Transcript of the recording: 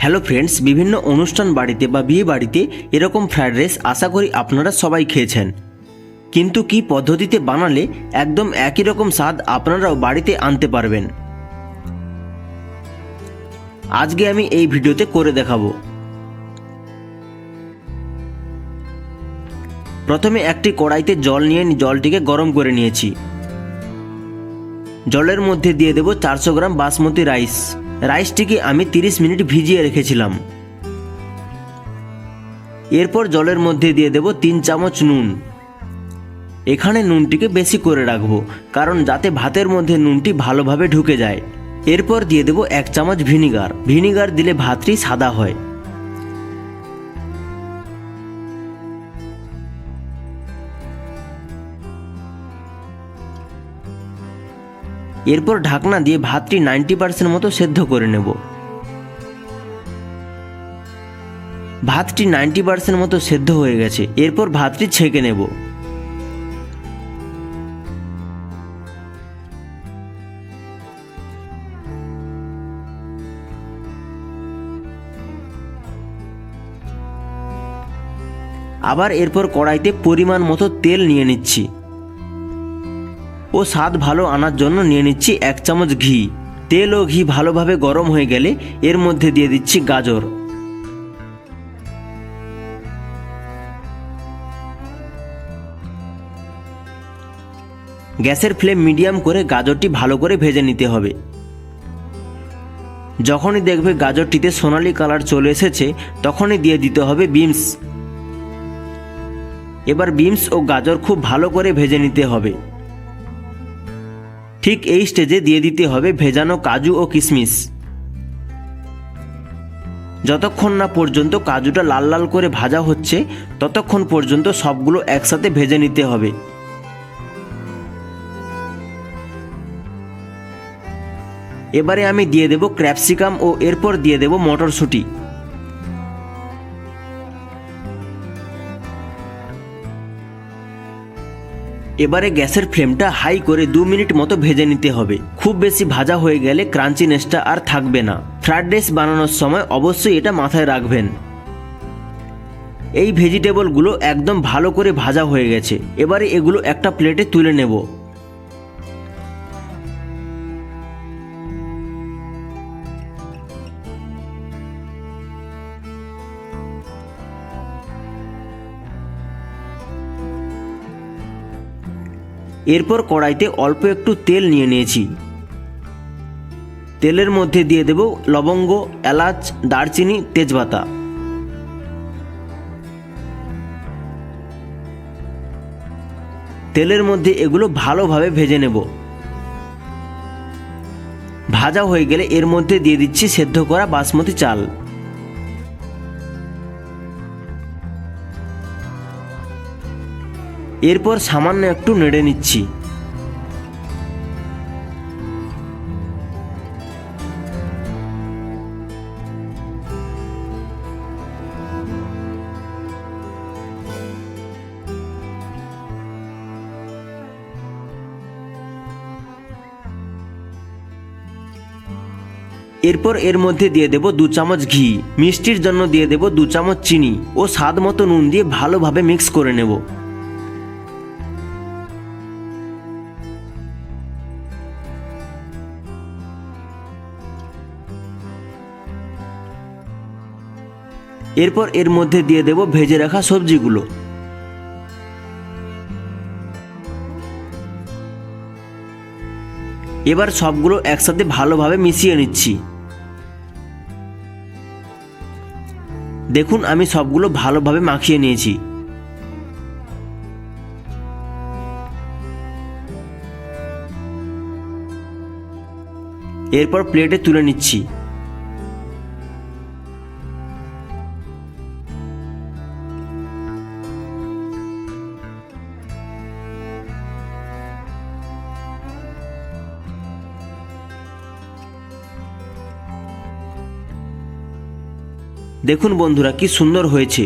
Hello friends, বিভিন্ন অনুষ্ঠান বাড়িতে বা বিয়ে বাড়িতে এরকম ফ্রাইড রাইস আশা করি আপনারা সবাই খেয়েছেন। কিন্তু কি পদ্ধতিতে বানালে একদম একই রকম স্বাদ আপনারাও বাড়িতে আনতে পারবেন, আজকে আমি এই ভিডিওতে করে দেখাবো। প্রথমে একটি কড়াইতে জল নিয়ে জলটিকে গরম করে নিয়েছি। জলের মধ্যে দিয়ে দেব 400 গ্রাম বাসমতি রাইস। রাইসটিকে আমি 30 মিনিট ভিজিয়ে রেখেছিলাম। এরপর জলের মধ্যে দিয়ে দেব 3 চামচ নুন। এখানে নুনটিকে বেশি করে রাখবো, কারণ যাতে ভাতের মধ্যে নুনটি ভালোভাবে ঢুকে যায়। এরপর দিয়ে দেব 1 চামচ ভিনিগার। ভিনিগার দিলে ভাতটি সাদা হয়। এরপর ঢাকনা দিয়ে ভাতটি 90% মতো সেদ্ধ করে নেব। ভাতটি 90% মতো সেদ্ধ হয়ে গেছে। এরপর ভাতটি ছেঁকে নেব। আবার এরপর কড়াইতে পরিমাণ মতো তেল নিয়ে নিচ্ছি ও স্বাদ ভালো আনার জন্য নিয়ে নিচ্ছি 1 চামচ ঘি। তেল ও ঘি ভালোভাবে গরম হয়ে গেলে এর মধ্যে দিয়ে দিচ্ছি গাজর। গ্যাসের ফ্লেম মিডিয়াম করে গাজরটি ভালো করে ভেজে নিতে হবে। যখনই দেখবে গাজরটিতে সোনালি কালার চলে এসেছে, তখনই দিয়ে দিতে হবে বিনস। এবার বিনস ও গাজর খুব ভালো করে ভেজে নিতে হবে। ঠিক এই স্টেজে দিয়ে দিতে হবে ভেজানো কাজু ও কিশমিশ। যতক্ষণ না পর্যন্ত কাজুটা লাল লাল করে ভাজা হচ্ছে, ততক্ষণ পর্যন্ত সবগুলো একসাথে ভেজে নিতে হবে। এবারে আমি দিয়ে দেব ক্যাপসিকাম ও এরপর দিয়ে দেব মটরশুঁটি। এবারে গ্যাসের ফ্লেমটা হাই করে 2 মিনিট মতো ভেজে নিতে হবে। খুব বেশি ভাজা হয়ে গেলে ক্রাঞ্চিনেসটা আর থাকবে না। ফ্রাইড রাইস বানানোর সময় অবশ্যই এটা মাথায় রাখবেন। এই ভেজিটেবলগুলো একদম ভালো করে ভাজা হয়ে গেছে। এবারে এগুলো একটা প্লেটে তুলে নেব। এরপর কড়াইতে অল্প একটু তেল নিয়ে নিয়েছি। তেলের মধ্যে দিয়ে দেব লবঙ্গ, এলাচ, দারচিনি, তেজপাতা। তেলের মধ্যে এগুলো ভালোভাবে ভেজে নেব। ভাজা হয়ে গেলে এর মধ্যে দিয়ে দিচ্ছি সেদ্ধ করা বাসমতি চাল। এরপর সামান্য একটু নেড়ে নিচ্ছি। এরপর এর মধ্যে দিয়ে দেব 2 চামচ ঘি। মিষ্টির জন্য দিয়ে দেব 2 চামচ চিনি ও স্বাদ মতো নুন দিয়ে ভালোভাবে মিক্স করে নেব। এরপর এর মধ্যে দিয়ে দেব ভেজে রাখা সবজিগুলো। এবার সবগুলো একসাথে ভালোভাবে মিশিয়ে নিচ্ছি। দেখুন, আমি সবগুলো ভালোভাবে মাখিয়ে নিয়েছি। এরপর প্লেটে তুলে নিচ্ছি। দেখুন বন্ধুরা, কি সুন্দর হয়েছে।